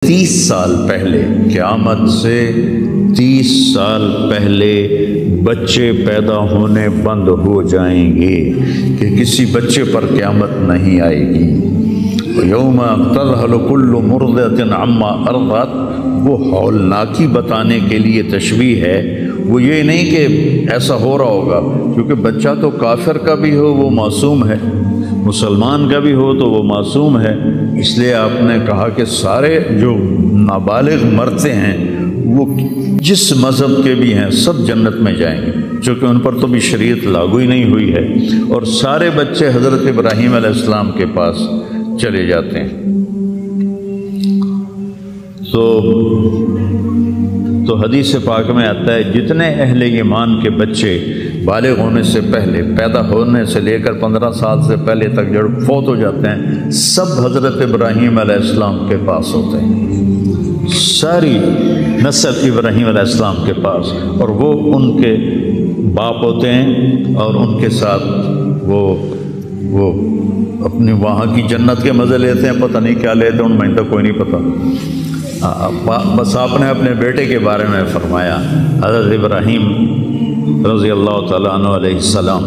30 سال پہلے، قیامت سے 30 سال پہلے بچے پیدا ہونے بند ہو جائیں گے کہ کسی بچے پر قیامت نہیں آئے گی۔ یوم تذہل کل مرضعۃ عما ارضعت، وہ ہولناکی بتانے کے لیے تشبیہ ہے، وہ یہ نہیں کہ ایسا ہو رہا ہوگا، کیونکہ بچہ تو کافر کا بھی ہو وہ معصوم ہے، مسلمان کا بھی ہو تو وہ معصوم ہے، اس لیے آپ نے کہا کہ سارے جو نابالغ مرتے ہیں وہ جس مذہب کے بھی ہیں سب جنت میں جائیں گے، چونکہ ان پر تو بھی شریعت لاگو ہی نہیں ہوئی ہے، اور سارے بچے حضرت ابراہیم علیہ السلام کے پاس چلے جاتے ہیں۔ تو حدیث پاک میں آتا ہے جتنے اہل ایمان کے بچے بالغ ہونے سے پہلے، پیدا ہونے سے لے کر 15 سال سے پہلے تک جو فوت ہو جاتے ہیں، سب حضرت ابراہیم علیہ السلام کے پاس ہوتے ہیں، ساری نسل ابراہیم علیہ السلام کے پاس، اور وہ ان کے باپ ہوتے ہیں، اور ان کے ساتھ وہ اپنی وہاں کی جنت کے مزے لیتے ہیں، پتہ نہیں کیا لیتے ہیں، ان میں تو کوئی نہیں پتہ۔ بس آپ نے اپنے بیٹے کے بارے میں فرمایا، حضرت ابراہیم رضی اللہ تعالیٰ عنہ علیہ السلام،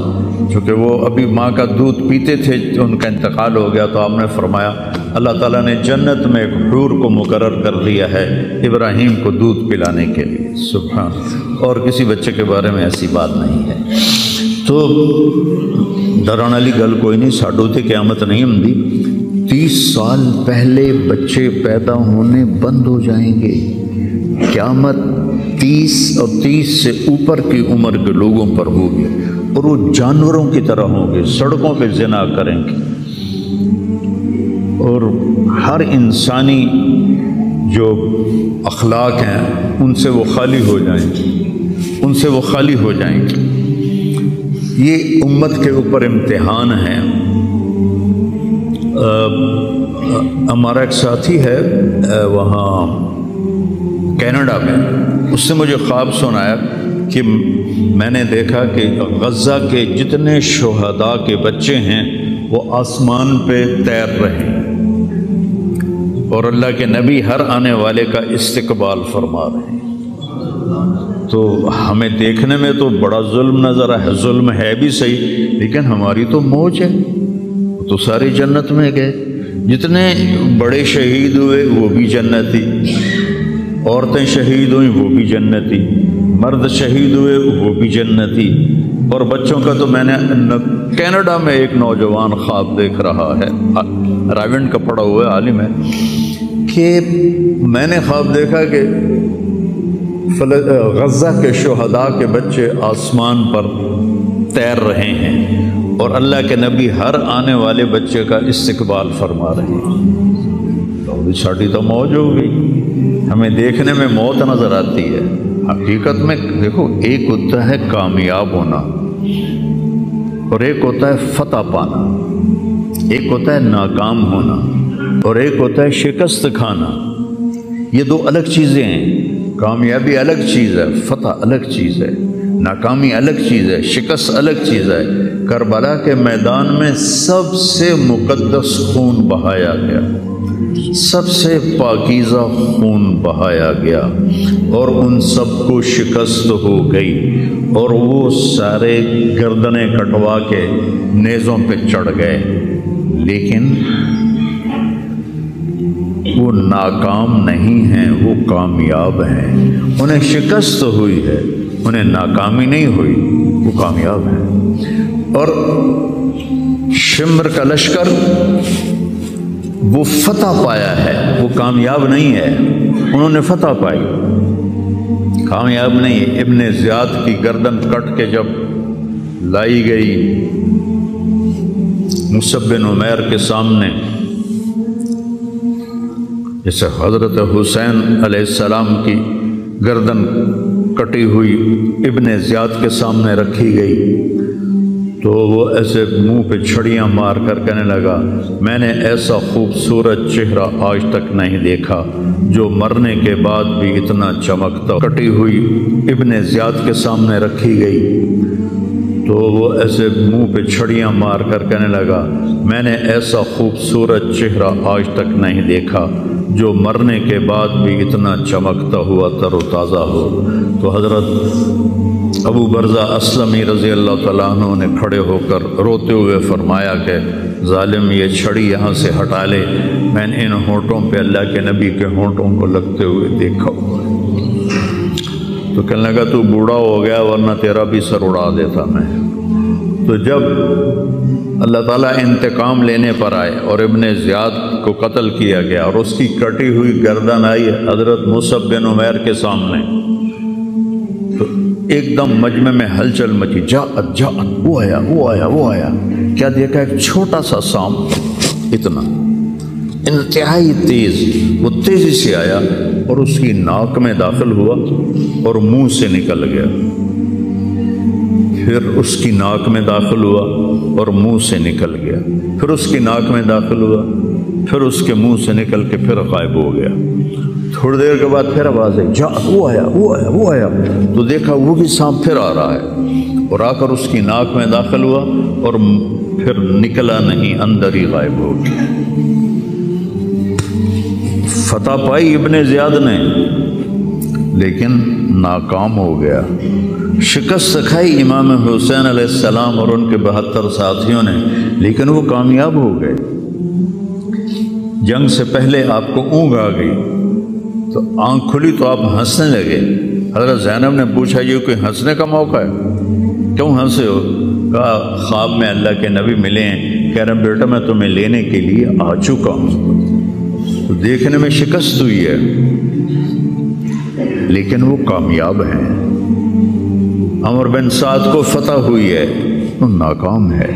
چونکہ وہ ابھی ماں کا دودھ پیتے تھے، ان کا انتقال ہو گیا، تو آپ نے فرمایا اللہ تعالیٰ نے جنت میں ایک حور کو مقرر کر دیا ہے ابراہیم کو دودھ پلانے کے لیے، سبحان، اور کسی بچے کے بارے میں ایسی بات نہیں ہے۔ تو ڈران والی گل کوئی نہیں، ساڈو تے قیامت نہیں ہوندی، 30 سال پہلے بچے پیدا ہونے بند ہو جائیں گے، قیامت 30 اور 30 سے اوپر کی عمر کے لوگوں پر ہوگی، اور وہ جانوروں کی طرح ہوں گے، سڑکوں پہ زنا کریں گے، اور ہر انسانی جو اخلاق ہیں ان سے وہ خالی ہو جائیں گے، ان سے وہ خالی ہو جائیں گے۔ یہ امت کے اوپر امتحان ہے۔ ہمارا ایک ساتھی ہے وہاں کینیڈا میں، اس نے مجھے خواب سنایا کہ میں نے دیکھا کہ غزہ کے جتنے شہداء کے بچے ہیں وہ آسمان پہ تیر رہے ہیں، اور اللہ کے نبی ہر آنے والے کا استقبال فرما رہے ہیں۔ تو ہمیں دیکھنے میں تو بڑا ظلم نظر ہے، ظلم ہے بھی صحیح، لیکن ہماری تو موج ہے، تو ساری جنت میں گئے، جتنے بڑے شہید ہوئے وہ بھی جنتی، عورتیں شہید ہوئیں وہ بھی جنتی، مرد شہید ہوئے وہ بھی جنتی، اور بچوں کا تو میں نے کینیڈا میں ایک نوجوان خواب دیکھ رہا ہے، راونڈ کا پڑھا ہوا عالم ہے، کہ میں نے خواب دیکھا کہ غزہ کے شہداء کے بچے آسمان پر تیر رہے ہیں، اور اللہ کے نبی ہر آنے والے بچے کا استقبال فرما رہے ہیں۔ تو ساڑی تو موج ہو گئی، ہمیں دیکھنے میں موت نظر آتی ہے، حقیقت میں دیکھو ایک ہوتا ہے کامیاب ہونا، اور ایک ہوتا ہے فتح پانا، ایک ہوتا ہے ناکام ہونا، اور ایک ہوتا ہے شکست کھانا۔ یہ دو الگ چیزیں ہیں، کامیابی الگ چیز ہے، فتح الگ چیز ہے، ناکامی الگ چیز ہے، شکست الگ چیز ہے۔ کربلا کے میدان میں سب سے مقدس خون بہایا گیا، سب سے پاکیزہ خون بہایا گیا، اور ان سب کو شکست ہو گئی، اور وہ سارے گردنیں کٹوا کے نیزوں پہ چڑھ گئے، لیکن وہ ناکام نہیں ہیں، وہ کامیاب ہیں۔ انہیں شکست ہوئی ہے، انہیں ناکامی نہیں ہوئی، وہ کامیاب ہیں۔ اور شمر کا لشکر وہ فتح پایا ہے، وہ کامیاب نہیں ہے، انہوں نے فتح پائی، کامیاب نہیں۔ ابن زیاد کی گردن کٹ کے جب لائی گئی مصعب بن عمیر کے سامنے، جیسے حضرت حسین علیہ السلام کی گردن کٹی ہوئی ابن زیاد کے سامنے رکھی گئی، تو وہ ایسے منہ پہ چھڑیاں مار کر کہنے لگا، میں نے ایسا خوبصورت چہرہ آج تک نہیں دیکھا جو مرنے کے بعد بھی اتنا چمکتا۔ کٹی ہوئی ابن زیاد کے سامنے رکھی گئی، تو وہ ایسے منہ پہ چھڑیاں مار کر کہنے لگا، میں نے ایسا خوبصورت چہرہ آج تک نہیں دیکھا جو مرنے کے بعد بھی اتنا چمکتا ہوا تر و تازہ ہو۔ تو حضرت ابو برزہ اسلمی رضی اللہ تعالیٰ عنہ نے کھڑے ہو کر روتے ہوئے فرمایا کہ ظالم یہ چھڑی یہاں سے ہٹا لے، میں نے ان ہونٹوں پہ اللہ کے نبی کے ہونٹوں کو لگتے ہوئے دیکھا ہوا۔ تو کہنے لگا تو بوڑھا ہو گیا ورنہ تیرا بھی سر اڑا دیتا میں۔ تو جب اللہ تعالیٰ انتقام لینے پر آئے اور ابن زیاد کو قتل کیا گیا اور اس کی کٹی ہوئی گردن آئی حضرت مصعب بن عمیر کے سامنے، تو ایک دم مجمع میں ہلچل مچی، جاءت جاءت، وہ آیا وہ آیا وہ آیا۔ کیا دیکھا؟ ایک چھوٹا سا سانپ، اتنا انتہائی تیز، وہ تیزی سے آیا اور اس کی ناک میں داخل ہوا اور منہ سے نکل گیا، پھر اس کی ناک میں داخل ہوا اور منہ سے نکل گیا، پھر اس کی ناک میں داخل ہوا، پھر اس کے منہ سے نکل کے پھر غائب ہو گیا۔ تھوڑی دیر کے بعد پھر آواز آئی، جا وہ آیا وہ آیا وہ آیا۔ تو دیکھا وہ بھی سانپ پھر آ رہا ہے اور آ کر اس کی ناک میں داخل ہوا اور پھر نکلا نہیں، اندر ہی غائب ہو گیا۔ فتح پائی ابن زیاد نے لیکن ناکام ہو گیا۔ شکست کھائی امام حسین علیہ السلام اور ان کے 72 ساتھیوں نے، لیکن وہ کامیاب ہو گئے۔ جنگ سے پہلے آپ کو اونگ آ گئی تو آنکھ کھلی تو آپ ہنسنے لگے۔ حضرت زینب نے پوچھا یہ کوئی ہنسنے کا موقع ہے، کیوں ہنسے ہو؟ کہا خواب میں اللہ کے نبی ملے ہیں، کہہ رہے بیٹا میں تمہیں لینے کے لیے آ چکا ہوں۔ تو دیکھنے میں شکست ہوئی ہے لیکن وہ کامیاب ہیں۔ عمر بن سعد کو فتح ہوئی ہے، وہ ناکام ہے۔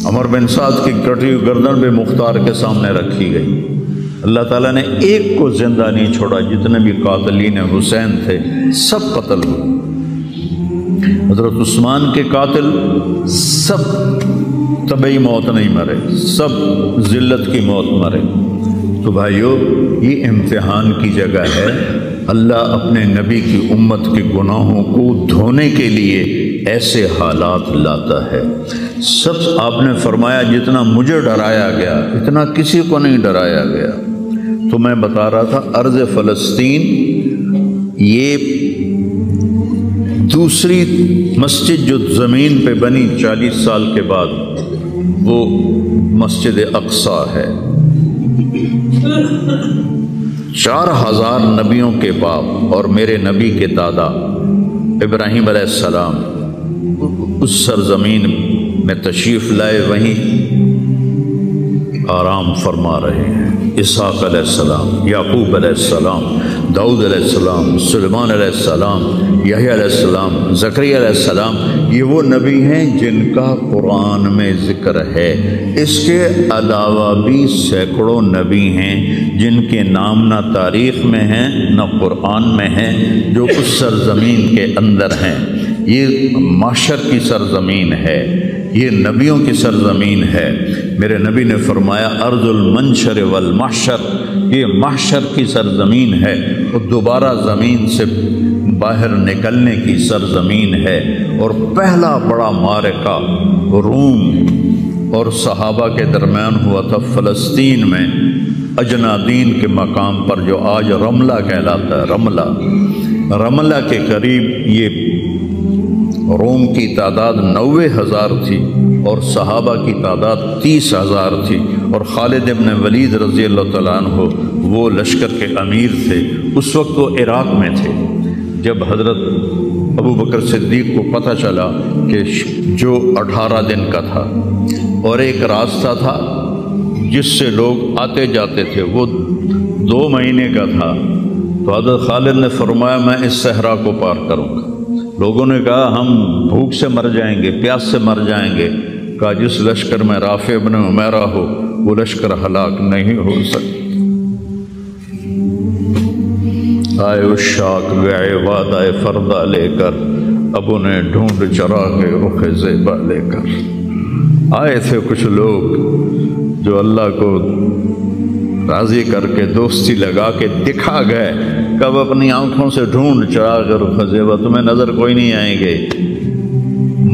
عمر بن سعد کی کٹی ہوئی گردن بے مختار کے سامنے رکھی گئی۔ اللہ تعالیٰ نے ایک کو زندہ نہیں چھوڑا، جتنے بھی قاتلین حسین تھے سب قتل ہوئے۔ حضرت عثمان کے قاتل سب طبعی موت نہیں مرے، سب ذلت کی موت مرے۔ تو بھائیو یہ امتحان کی جگہ ہے، اللہ اپنے نبی کی امت کے گناہوں کو دھونے کے لیے ایسے حالات لاتا ہے۔ سب آپ نے فرمایا جتنا مجھے ڈرایا گیا اتنا کسی کو نہیں ڈرایا گیا۔ تو میں بتا رہا تھا ارض فلسطین یہ دوسری مسجد جو زمین پہ بنی 40 سال کے بعد، وہ مسجد اقصی ہے۔ 4000 نبیوں کے باپ اور میرے نبی کے دادا ابراہیم علیہ السلام اس سرزمین میں تشریف لائے، وہیں آرام فرما رہے ہیں۔ اسحاق علیہ السلام، یعقوب علیہ السلام، داؤد علیہ السلام، سلیمان علیہ السلام، یحییٰ علیہ السلام، زکریا علیہ السلام، یہ وہ نبی ہیں جن کا قرآن میں ذکر ہے۔ اس کے علاوہ بھی سینکڑوں نبی ہیں جن کے نام نہ تاریخ میں ہیں نہ قرآن میں ہیں، جو اس سرزمین کے اندر ہیں۔ یہ معاشر کی سرزمین ہے، یہ نبیوں کی سرزمین ہے۔ میرے نبی نے فرمایا ارض المنشر والمحشر، یہ محشر کی سرزمین ہے اور دوبارہ زمین سے باہر نکلنے کی سرزمین ہے۔ اور پہلا بڑا معرکہ روم اور صحابہ کے درمیان ہوا تھا فلسطین میں، اجنادین کے مقام پر، جو آج رملہ کہلاتا ہے۔ رملہ کے قریب یہ روم کی تعداد 90,000 تھی اور صحابہ کی تعداد 30,000 تھی، اور خالد ابن ولید رضی اللہ تعالیٰ عنہ وہ لشکر کے امیر تھے۔ اس وقت وہ عراق میں تھے۔ جب حضرت ابو بکر صدیق کو پتہ چلا کہ جو 18 دن کا تھا اور ایک راستہ تھا جس سے لوگ آتے جاتے تھے وہ 2 مہینے کا تھا، تو حضرت خالد نے فرمایا میں اس صحرا کو پار کروں گا۔ لوگوں نے کہا ہم بھوک سے مر جائیں گے، پیاس سے مر جائیں گے۔ کہا جس لشکر میں رافع ابن عمیرہ ہو وہ لشکر ہلاک نہیں ہو سکتا۔ آئے اشاق گئے وعدہ فردہ لے کر، اب انہیں ڈھونڈ چراغ رخ زیبا لے کر۔ آئے تھے کچھ لوگ جو اللہ کو راضی کر کے دوستی لگا کے دکھا گئے، کب اپنی آنکھوں سے ڈھونڈ چراغ رخ زیبا، تمہیں نظر کوئی نہیں آئیں گے،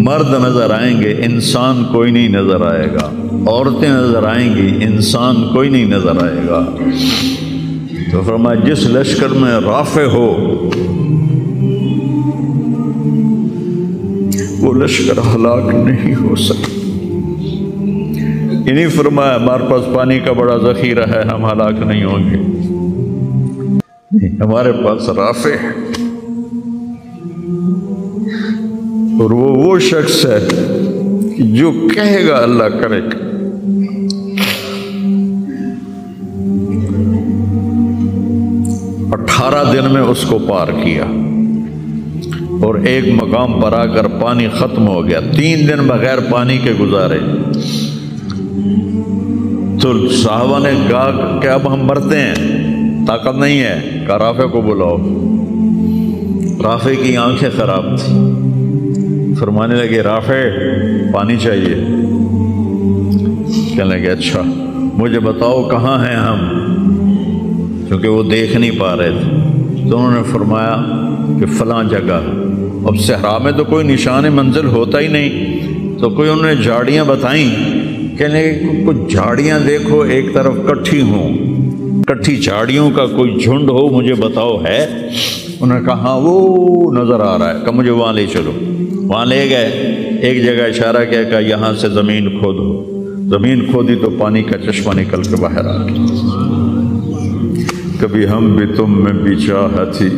مرد نظر آئیں گے، انسان کوئی نہیں نظر آئے گا، عورتیں نظر آئیں گی، انسان کوئی نہیں نظر آئے گا۔ تو فرمایا جس لشکر میں رافع ہو وہ لشکر ہلاک نہیں ہو سکتا۔ انہیں فرمایا ہمارے پاس پانی کا بڑا ذخیرہ ہے، ہم ہلاک نہیں ہوں گے، نہیں، ہمارے پاس رافع ہے، اور وہ شخص ہے کہ جو کہے گا اللہ کرے گا۔ 18 دن میں اس کو پار کیا، اور ایک مقام پر آ کر پانی ختم ہو گیا، 3 دن بغیر پانی کے گزارے۔ تو صحابہ نے کہا کہ اب ہم مرتے ہیں، طاقت نہیں ہے، کہا رافع کو بلاؤ۔ رافع کی آنکھیں خراب تھی، فرمانے لگے رافع پانی چاہیے۔ کہنے لگے اچھا مجھے بتاؤ کہاں ہیں ہم، کیونکہ وہ دیکھ نہیں پا رہے تھے۔ تو انہوں نے فرمایا کہ فلاں جگہ۔ اب صحرا میں تو کوئی نشان منزل ہوتا ہی نہیں، تو کوئی انہوں نے جھاڑیاں بتائیں، کہنے لگے کچھ جھاڑیاں دیکھو ایک طرف کٹھی ہوں، کٹھی جھاڑیوں کا کوئی جھنڈ ہو، مجھے بتاؤ ہے؟ انہوں نے کہا ہاں وہ نظر آ رہا ہے، کہ مجھے وہاں لے چلو۔ وہاں لے گئے، ایک جگہ اشارہ کیا کہ یہاں سے زمین کھودو۔ زمین کھودی تو پانی کا چشمہ نکل کے باہر آ گیا۔ کبھی ہم بھی تم میں بھی چاہ تھی،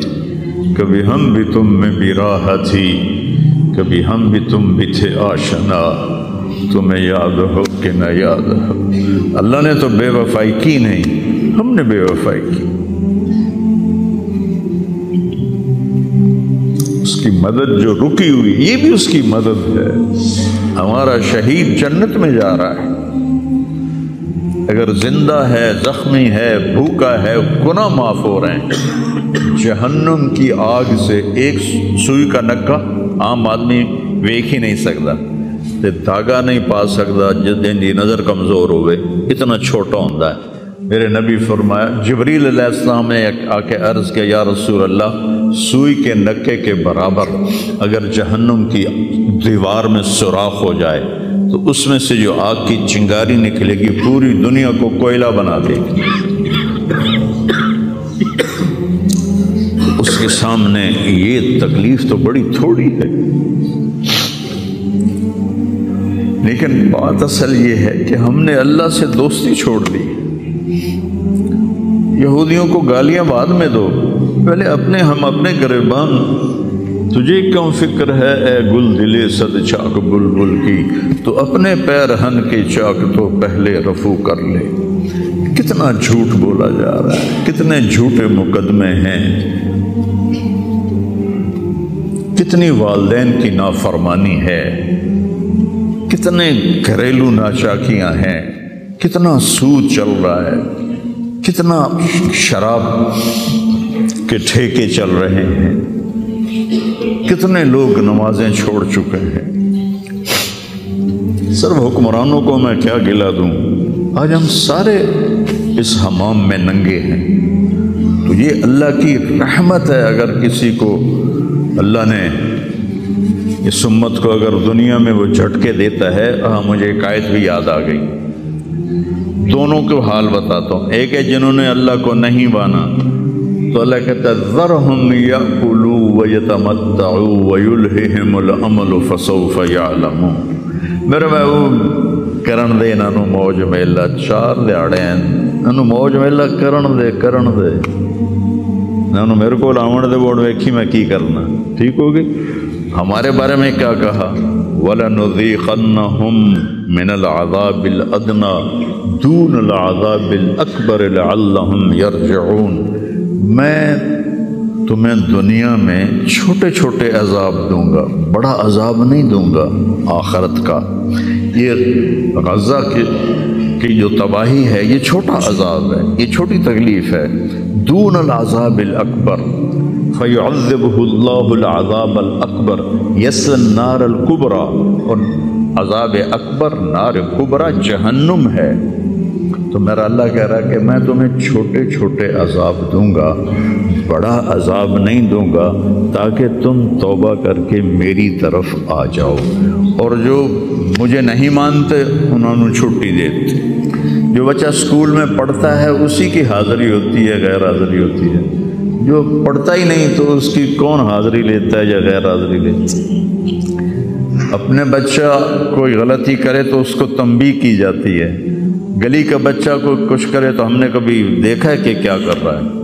کبھی ہم بھی تم میں بھی راہ تھی، کبھی ہم بھی تم بھی تھے آشنا، تمہیں یاد ہو کہ نہ یاد ہو۔ اللہ نے تو بے وفائی کی نہیں، ہم نے بے وفائی کی۔ اس کی مدد جو رکی ہوئی، یہ بھی اس کی مدد ہے۔ ہمارا شہید جنت میں جا رہا ہے، اگر زندہ ہے، زخمی ہے، بھوکا ہے، گناہ معاف ہو رہے ہیں۔ جہنم کی آگ سے ایک سوئی کا نکا عام آدمی ویکھ ہی نہیں سکتا، دھاگا نہیں پا سکتا، جن دی نظر کمزور ہوئے، اتنا چھوٹا ہوتا ہے۔ میرے نبی فرمایا، جبریل علیہ السلام نے آ کے عرض کیا یا رسول اللہ، سوئی کے نکے کے برابر اگر جہنم کی دیوار میں سوراخ ہو جائے تو اس میں سے جو آگ کی چنگاری نکلے گی پوری دنیا کو کوئلہ بنا دے گی۔ اس کے سامنے یہ تکلیف تو بڑی تھوڑی ہے، لیکن بات اصل یہ ہے کہ ہم نے اللہ سے دوستی چھوڑ دی۔ یہودیوں کو گالیاں بعد میں دو، پہلے ہم اپنے گریبان۔ تجھے کیوں فکر ہے اے گل دلے صد چاک بلبل کی، تو اپنے پیرہن کی چاک تو پہلے رفو کر لے۔ کتنا جھوٹ بولا جا رہا ہے، کتنے جھوٹے مقدمے ہیں، کتنی والدین کی نافرمانی ہے، کتنے گھریلو ناچاکیاں ہیں، کتنا سود چل رہا ہے، کتنا شراب کے ٹھیکے چل رہے ہیں، کتنے لوگ نمازیں چھوڑ چکے ہیں۔ صرف حکمرانوں کو میں کیا گلہ دوں، آج ہم سارے اس حمام میں ننگے ہیں۔ تو یہ اللہ کی رحمت ہے، اگر کسی کو اللہ نے اس امت کو اگر دنیا میں وہ جھٹکے دیتا ہے۔ مجھے ایک آیت بھی یاد آ گئی، دونوں کو حال بتاتا ہوں۔ ایک ہے جنہوں نے اللہ کو نہیں مانا، تو اللہ کہتا ہے ذرہم یأکلوا ویتمتعوا ویلہہم الامل فسوف یعلمون۔ میرے محبوب کرن دے انہاں نوں موج میلا، 4 دیہڑے ہیں انہاں نوں موج میلا کرن دے انہاں نوں میرے کول آون دے، ووڑ ویکھی میں کی کرنا۔ ٹھیک ہوگی؟ ہمارے بارے میں کیا کہا؟ وَلَنُذِيقَنَّهُمْ مِنَ الْعَذَابِ الْأَدْنَى دُونَ الْعَذَابِ الْأَكْبَرِ لَعَلَّهُمْ يَرْجِعُونَ۔ میں تمہیں دنیا میں چھوٹے چھوٹے عذاب دوں گا، بڑا عذاب نہیں دوں گا آخرت کا۔ یہ غزہ کی جو تباہی ہے یہ چھوٹا عذاب ہے، یہ چھوٹی تکلیف ہے۔ دون العذاب الاکبر فیعذبہ اللہ العذاب الاکبر یصلی النار الکبریٰ، اور عذاب اکبر نار کبریٰ جہنم ہے۔ تو میرا اللہ کہہ رہا ہے کہ میں تمہیں چھوٹے چھوٹے عذاب دوں گا، بڑا عذاب نہیں دوں گا، تاکہ تم توبہ کر کے میری طرف آ جاؤ، اور جو مجھے نہیں مانتے انہوں نے چھٹی دیتے۔ جو بچہ اسکول میں پڑھتا ہے اسی کی حاضری ہوتی ہے، غیر حاضری ہوتی ہے۔ جو پڑھتا ہی نہیں تو اس کی کون حاضری لیتا ہے یا غیر حاضری لیتا ہے؟ اپنے بچہ کوئی غلطی کرے تو اس کو تنبیہ کی جاتی ہے، گلی کا بچہ کوئی کچھ کرے تو ہم نے کبھی دیکھا ہے کہ کیا کر رہا ہے؟